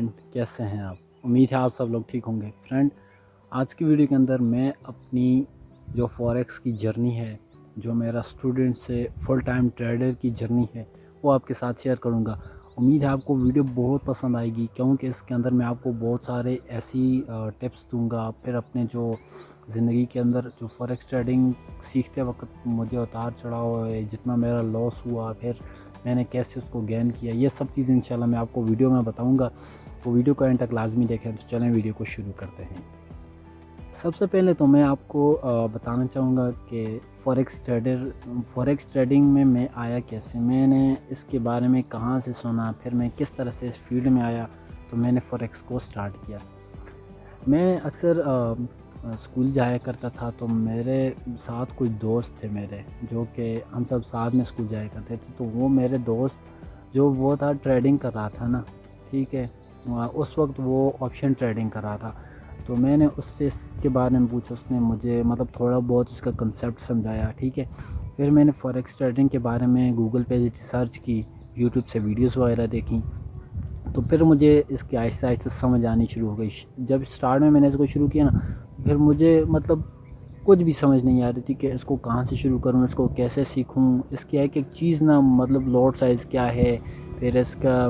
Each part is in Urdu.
فرینڈ، کیسے ہیں آپ؟ امید ہے آپ سب لوگ ٹھیک ہوں گے۔ فرینڈ، آج کی ویڈیو کے اندر میں اپنی جو فوریکس کی جرنی ہے، جو میرا اسٹوڈنٹ سے فل ٹائم ٹریڈر کی جرنی ہے، وہ آپ کے ساتھ شیئر کروں گا۔ امید ہے آپ کو ویڈیو بہت پسند آئے گی، کیونکہ اس کے اندر میں آپ کو بہت سارے ایسی ٹپس دوں گا۔ پھر اپنے جو زندگی کے اندر جو فوریکس ٹریڈنگ سیکھتے وقت مجھے اتار چڑھاؤ ہے، جتنا میرا لاس ہوا، پھر میں نے کیسے اس کو گین کیا، یہ سب چیزیں انشاءاللہ میں آپ کو ویڈیو میں بتاؤں گا۔ تو ویڈیو کو اینڈ تک لازمی دیکھیں۔ تو چلیں ویڈیو کو شروع کرتے ہیں۔ سب سے پہلے تو میں آپ کو بتانا چاہوں گا کہ فوریکس ٹریڈنگ میں آیا کیسے، میں نے اس کے بارے میں کہاں سے سنا، پھر میں کس طرح سے اس فیلڈ میں آیا تو میں نے فوریکس کو سٹارٹ کیا۔ میں اکثر اسکول جایا کرتا تھا، تو میرے ساتھ کچھ دوست تھے میرے، جو کہ ہم سب ساتھ میں اسکول جایا کرتے تھے۔ تو وہ میرے دوست جو وہ تھا ٹریڈنگ کر رہا تھا نا، ٹھیک ہے، اس وقت وہ آپشن ٹریڈنگ کر رہا تھا۔ تو میں نے اس سے اس کے بارے میں پوچھا، اس نے مجھے مطلب تھوڑا بہت اس کا کنسیپٹ سمجھایا، ٹھیک ہے۔ پھر میں نے فوریکس ٹریڈنگ کے بارے میں گوگل پہ سرچ کی، یوٹیوب سے ویڈیوز وغیرہ دیکھیں، تو پھر مجھے اس کی آہستہ آہستہ سمجھ آنی شروع ہو گئی۔ جب سٹارٹ میں نے اس کو شروع کیا نا، پھر مجھے مطلب کچھ بھی سمجھ نہیں آ رہی تھی کہ اس کو کہاں سے شروع کروں، اس کو کیسے سیکھوں، اس کی ایک ایک چیز نا، مطلب لوٹ سائز کیا ہے، پھر اس کا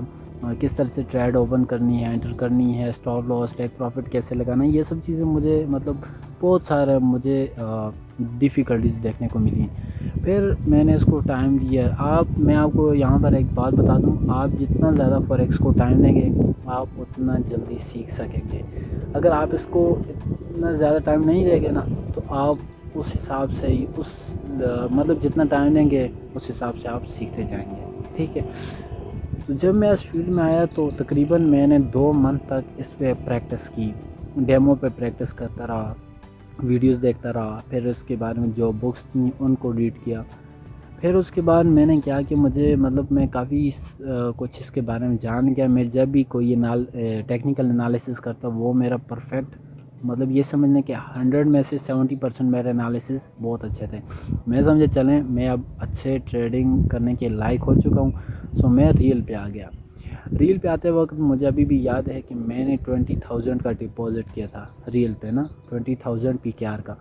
کس طرح سے ٹریڈ اوپن کرنی ہے، انٹر کرنی ہے، اسٹاپ لاس ٹیک پروفٹ کیسے لگانا ہے، یہ سب چیزیں مجھے مطلب بہت سارا مجھے ڈیفیکلٹیز دیکھنے کو ملی۔ پھر میں نے اس کو ٹائم دیا۔ میں آپ کو یہاں پر ایک بات بتا دوں، آپ جتنا زیادہ فوریکس کو ٹائم دیں گے، آپ اتنا جلدی سیکھ سکیں گے۔ اگر آپ اس کو اتنا زیادہ ٹائم نہیں دیں گے نا، تو آپ اس حساب سے ہی مطلب جتنا ٹائم دیں گے اس حساب سے آپ سیکھتے جائیں گے، ٹھیک ہے۔ تو جب میں اس فیلڈ میں آیا تو تقریباً میں نے 2 منتھ تک اس پہ پریکٹس کی، ڈیمو پہ پریکٹس کرتا رہا، ویڈیوز دیکھتا رہا، پھر اس کے بارے میں جو بکس تھیں ان کو ریڈ کیا۔ پھر اس کے بعد میں نے کیا کہ مجھے مطلب میں کافی کچھ اس کے بارے میں جان گیا۔ میں جب بھی کوئی ٹیکنیکل انالیسس کرتا، وہ میرا پرفیکٹ، مطلب یہ سمجھنے کہ 100 میں سے 70% میرے انالیسس بہت اچھے تھے۔ میں سمجھے چلیں میں اب اچھے ٹریڈنگ کرنے کے لائق ہو چکا ہوں، سو میں ریل پہ آ گیا۔ ریل پہ آتے وقت مجھے ابھی بھی یاد ہے کہ میں نے 20,000 کا ڈپازٹ کیا تھا ریل پہ نا، 20,000 PKR کا۔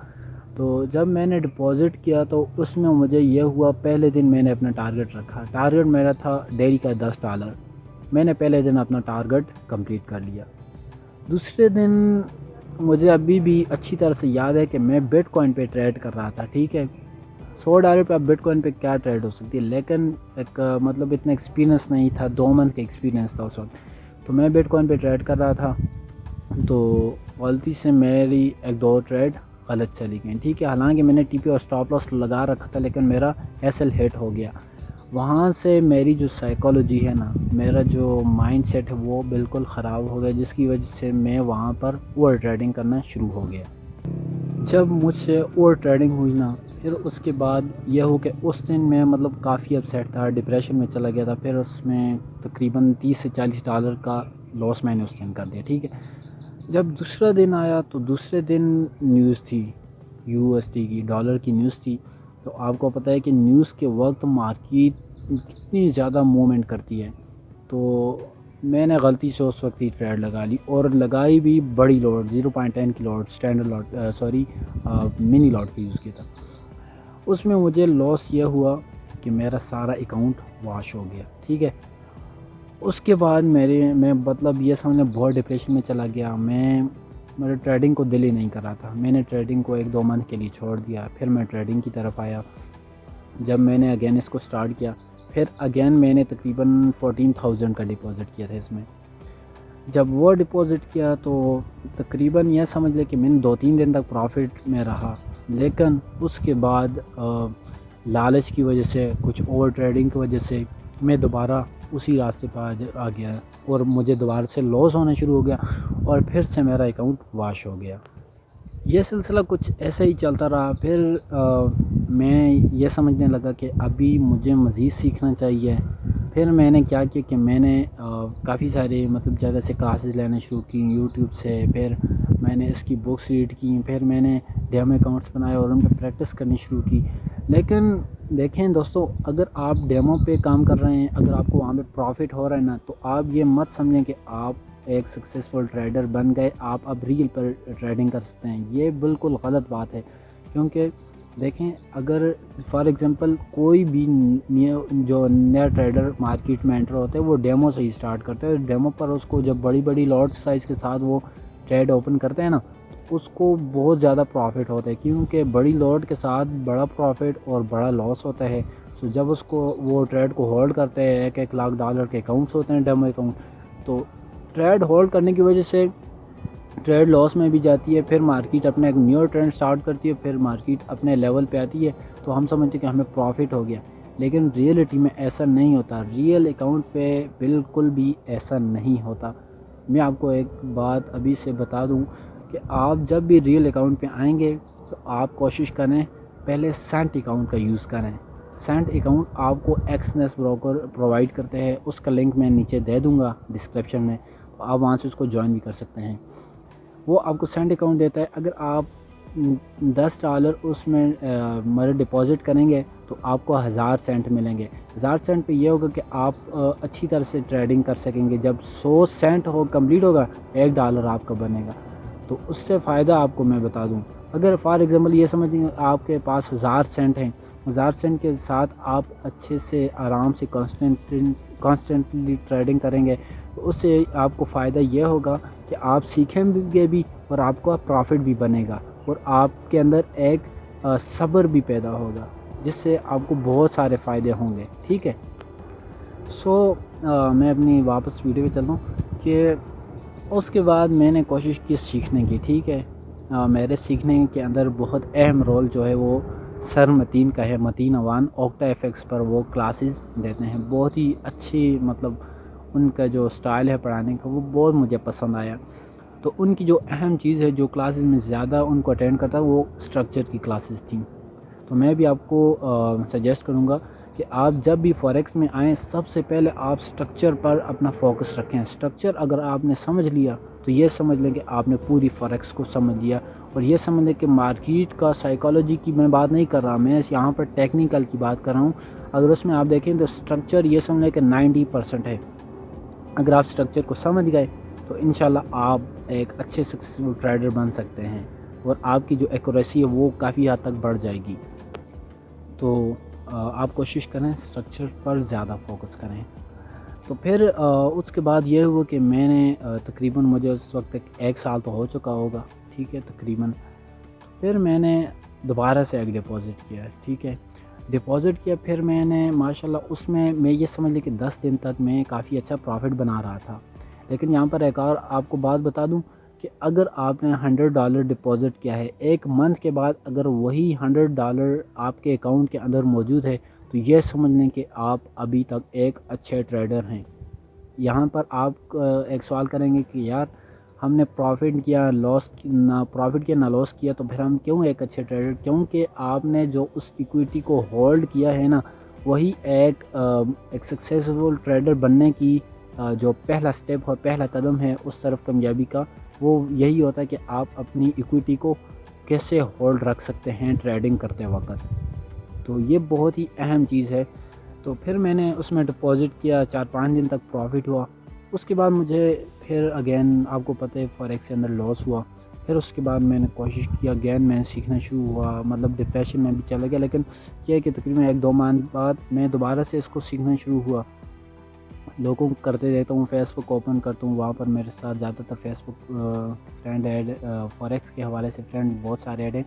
تو جب میں نے ڈپازٹ کیا تو اس میں مجھے یہ ہوا، پہلے دن میں نے اپنا ٹارگٹ رکھا، ٹارگٹ میرا تھا ڈیلی کا $10۔ میں نے پہلے دن اپنا ٹارگٹ کمپلیٹ کر لیا۔ دوسرے دن مجھے ابھی بھی اچھی طرح سے یاد ہے کہ میں بٹ کوائن پہ ٹریڈ کر رہا تھا، ٹھیک ہے۔ $100 پہ اب بٹ کوائن پہ کیا ٹریڈ ہو سکتی ہے، لیکن ایک مطلب اتنا ایکسپیرینس نہیں تھا، 2 منتھ کا ایکسپیرینس تھا اس وقت۔ تو میں بٹ کوائن پہ ٹریڈ کر رہا تھا، تو غلطی سے میری 1-2 ٹریڈ غلط چلی گئیں، ٹھیک ہے۔ حالانکہ میں نے ٹی پی اور اسٹاپ لاس لگا رکھا تھا، لیکن میرا ایسل ہٹ ہو گیا۔ وہاں سے میری جو سائیکالوجی ہے نا، میرا جو مائنڈ سیٹ ہے، وہ بالکل خراب ہو گیا، جس کی وجہ سے میں وہاں پر اوور ٹریڈنگ کرنا شروع ہو گیا۔ جب مجھ سے اوور ٹریڈنگ ہوئی نا، پھر اس کے بعد یہ ہو کہ اس دن میں مطلب کافی اپسیٹ تھا، ڈپریشن میں چلا گیا تھا۔ پھر اس میں تقریباً $30 سے $40 کا لاس میں نے اس دن کر دیا، ٹھیک ہے۔ جب دوسرا دن آیا تو دوسرے دن نیوز تھی USD کی، ڈالر کی نیوز تھی۔ تو آپ کو پتہ ہے کہ نیوز کے وقت مارکیٹ کتنی زیادہ موومنٹ کرتی ہے۔ تو میں نے غلطی سے اس وقت ہی ٹریڈ لگا لی، اور لگائی بھی بڑی لاٹ، 0.10 کی لاٹ، اسٹینڈرڈ لاٹ، منی لاٹ کی یوز کیا تھا۔ اس میں مجھے لاس یہ ہوا کہ میرا سارا اکاؤنٹ واش ہو گیا، ٹھیک ہے۔ اس کے بعد میں مطلب یہ سمجھنے بہت ڈپریشن میں چلا گیا۔ میرے ٹریڈنگ کو دل ہی نہیں کر رہا تھا، میں نے ٹریڈنگ کو 1-2 منتھ کے لیے چھوڑ دیا۔ پھر میں ٹریڈنگ کی طرف آیا، جب میں نے اگین اس کو سٹارٹ کیا، پھر اگین میں نے تقریباً 14,000 کا ڈپازٹ کیا تھا اس میں۔ جب وہ ڈپازٹ کیا تو تقریباً یہ سمجھ لے کہ میں نے 2-3 دن تک پروفٹ میں رہا، لیکن اس کے بعد لالچ کی وجہ سے، کچھ اوور ٹریڈنگ کی وجہ سے میں دوبارہ اسی راستے پہ آ گیا، اور مجھے دوبارہ سے لاس ہونا شروع ہو گیا، اور پھر سے میرا اکاؤنٹ واش ہو گیا۔ یہ سلسلہ کچھ ایسے ہی چلتا رہا۔ پھر میں یہ سمجھنے لگا کہ ابھی مجھے مزید سیکھنا چاہیے۔ پھر میں نے کیا کیا کہ میں نے کافی سارے مطلب جگہ سے کلاسز لینا شروع کی، یوٹیوب سے۔ پھر میں نے اس کی بکس ریڈ کی، پھر میں نے ڈیمو اکاؤنٹس بنائے اور ان پہ پریکٹس کرنی شروع کی۔ لیکن دیکھیں دوستو، اگر آپ ڈیمو پہ کام کر رہے ہیں، اگر آپ کو وہاں پہ پروفٹ ہو رہا ہے نا، تو آپ یہ مت سمجھیں کہ آپ ایک سکسیزفل ٹریڈر بن گئے، آپ اب ریل پر ٹریڈنگ کر سکتے ہیں. یہ بالکل غلط بات ہے، کیونکہ دیکھیں اگر فار ایگزامپل کوئی بھی جو نیا ٹریڈر مارکیٹ میں انٹر ہوتا ہے وہ ڈیمو سے ہی اسٹارٹ کرتا ہے. ڈیمو پر اس کو جب بڑی بڑی لاٹ سائز کے ساتھ وہ ٹریڈ اوپن کرتے ہیں نا، اس کو بہت زیادہ پروفٹ ہوتا ہے، کیونکہ بڑی لاٹ کے ساتھ بڑا پروفٹ اور بڑا لاس ہوتا ہے. تو جب اس کو وہ ٹریڈ کو ہولڈ کرتے ہیں، $1 لاکھ کے اکاؤنٹس ہوتے ہیں ڈیمو اکاؤنٹ، تو ٹریڈ ہولڈ کرنے کی وجہ سے ٹریڈ لاس میں بھی جاتی ہے. پھر مارکیٹ اپنا ایک نیو ٹرینڈ سٹارٹ کرتی ہے، پھر مارکیٹ اپنے لیول پہ آتی ہے تو ہم سمجھتے ہیں کہ ہمیں پروفٹ ہو گیا، لیکن ریئلٹی میں ایسا نہیں ہوتا. ریئل اکاؤنٹ پہ بالکل بھی ایسا نہیں ہوتا. میں آپ کو ایک بات ابھی سے بتا دوں کہ آپ جب بھی ریئل اکاؤنٹ پہ آئیں گے تو آپ کوشش کریں پہلے سینٹ اکاؤنٹ کا یوز کریں. سینٹ اکاؤنٹ آپ کو ایکسنس بروکر پرووائڈ کرتے ہیں، اس کا لنک میں نیچے دے دوں گا ڈسکرپشن میں، آپ وہاں سے اس کو جوائن بھی کر سکتے ہیں. وہ آپ کو سینٹ اکاؤنٹ دیتا ہے. اگر آپ $10 اس میں مطلب ڈپازٹ کریں گے تو آپ کو 1000 سینٹ ملیں گے. 1000 سینٹ پہ یہ ہوگا کہ آپ اچھی طرح سے ٹریڈنگ کر سکیں گے. جب 100 سینٹ کمپلیٹ ہوگا $1 آپ کا بنے گا. تو اس سے فائدہ آپ کو میں بتا دوں، اگر فار ایگزامپل یہ سمجھیں آپ کے پاس 1000 سینٹ ہیں، 1000 سینٹ کے ساتھ آپ اچھے سے آرام سے کانسٹنٹلی ٹریڈنگ کریں گے تو اس سے آپ کو فائدہ یہ ہوگا کہ آپ سیکھیں گے بھی اور آپ کو پروفٹ بھی بنے گا، اور آپ کے اندر ایک صبر بھی پیدا ہوگا، جس سے آپ کو بہت سارے فائدے ہوں گے. ٹھیک ہے، میں اپنی واپس ویڈیو پہ چلتا ہوں کہ اس کے بعد میں نے کوشش کی سیکھنے کی. ٹھیک ہے، میرے سیکھنے کے اندر بہت اہم رول جو ہے وہ سر متین کا ہے. متین اوان اوکٹا ایف ایکس پر وہ کلاسز دیتے ہیں، بہت ہی اچھی، مطلب ان کا جو سٹائل ہے پڑھانے کا وہ بہت مجھے پسند آیا. تو ان کی جو اہم چیز ہے جو کلاسز میں زیادہ ان کو اٹینڈ کرتا وہ اسٹرکچر کی کلاسز تھیں. تو میں بھی آپ کو سجیسٹ کروں گا کہ آپ جب بھی فوریکس میں آئیں سب سے پہلے آپ اسٹرکچر پر اپنا فوکس رکھیں. اسٹرکچر اگر آپ نے سمجھ لیا تو یہ سمجھ لیں کہ آپ نے پوری فوریکس کو سمجھ لیا. اور یہ سمجھ لیں کہ مارکیٹ کا سائیکالوجی کی میں بات نہیں کر رہا، میں یہاں پر ٹیکنیکل کی بات کر رہا ہوں. اگر اس میں آپ دیکھیں تو اسٹرکچر یہ سمجھ لیں کہ 90% ہے. اگر آپ اسٹرکچر کو سمجھ گئے تو انشاءاللہ آپ ایک اچھے سکسیسفل ٹریڈر بن سکتے ہیں، اور آپ کی جو ایکوریسی ہے وہ کافی حد تک بڑھ جائے گی. تو آپ کوشش کریں اسٹرکچر پر زیادہ فوکس کریں. تو پھر اس کے بعد یہ ہوا کہ میں نے تقریباً مجھے اس وقت 1 سال تو ہو چکا ہوگا. ٹھیک ہے، تقریباً. پھر میں نے دوبارہ سے ایک ڈپازٹ کیا. ٹھیک ہے، ڈپازٹ کیا، پھر میں نے ماشاءاللہ اس میں یہ سمجھ لی کہ 10 دن تک میں کافی اچھا پروفٹ بنا رہا تھا. لیکن یہاں پر ایک اور آپ کو بات بتا دوں کہ اگر آپ نے $100 ڈپازٹ کیا ہے، ایک منتھ کے بعد اگر وہی $100 آپ کے اکاؤنٹ کے اندر موجود ہے تو یہ سمجھ لیں کہ آپ ابھی تک ایک اچھے ٹریڈر ہیں. یہاں پر آپ ایک سوال کریں گے کہ یار ہم نے پروفٹ کیا، نہ پروفٹ کیا نہ لاس کیا، تو پھر ہم کیوں ایک اچھے ٹریڈر؟ کیونکہ آپ نے جو اس ایکویٹی کو ہولڈ کیا ہے نا، وہی ایک سکسیسفل ٹریڈر بننے کی جو پہلا سٹیپ ہے، پہلا قدم ہے اس طرف کامیابی کا، وہ یہی ہوتا ہے کہ آپ اپنی ایکویٹی کو کیسے ہولڈ رکھ سکتے ہیں ٹریڈنگ کرتے وقت. تو یہ بہت ہی اہم چیز ہے. تو پھر میں نے اس میں ڈپازٹ کیا، 4-5 دن تک پروفٹ ہوا. اس کے بعد مجھے پھر اگین آپ کو پتہ ہے فوریکس کے اندر لاس ہوا. پھر اس کے بعد میں نے کوشش کیا، اگین میں سیکھنا شروع ہوا، مطلب ڈپریشن میں بھی چلا گیا. لیکن یہ ہے کہ تقریباً 1-2 ماہ بعد میں دوبارہ سے اس کو سیکھنا شروع ہوا. لوگوں کو کرتے دیتا ہوں، فیس بک اوپن کرتا ہوں، وہاں پر میرے ساتھ زیادہ تر فیس بک فرینڈ ایڈ، فوریکس کے حوالے سے فرینڈ بہت سارے ایڈ ہیں.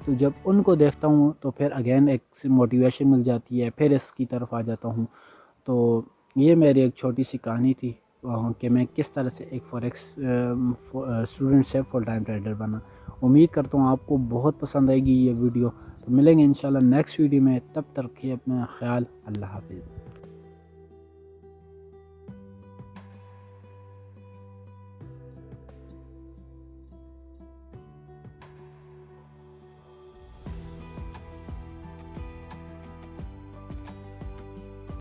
تو جب ان کو دیکھتا ہوں تو پھر اگین ایک موٹیویشن مل جاتی ہے، پھر اس کی طرف آ جاتا ہوں. تو یہ میری ایک چھوٹی سی کہانی تھی کہ میں کس طرح سے ایک فوریکس اسٹوڈنٹ سے فل ٹائم ٹریڈر بنا. امید کرتا ہوں آپ کو بہت پسند آئے گی یہ ویڈیو. تو ملیں گے انشاءاللہ نیکسٹ ویڈیو میں، تب تک رکھیے اپنا خیال. اللہ حافظ.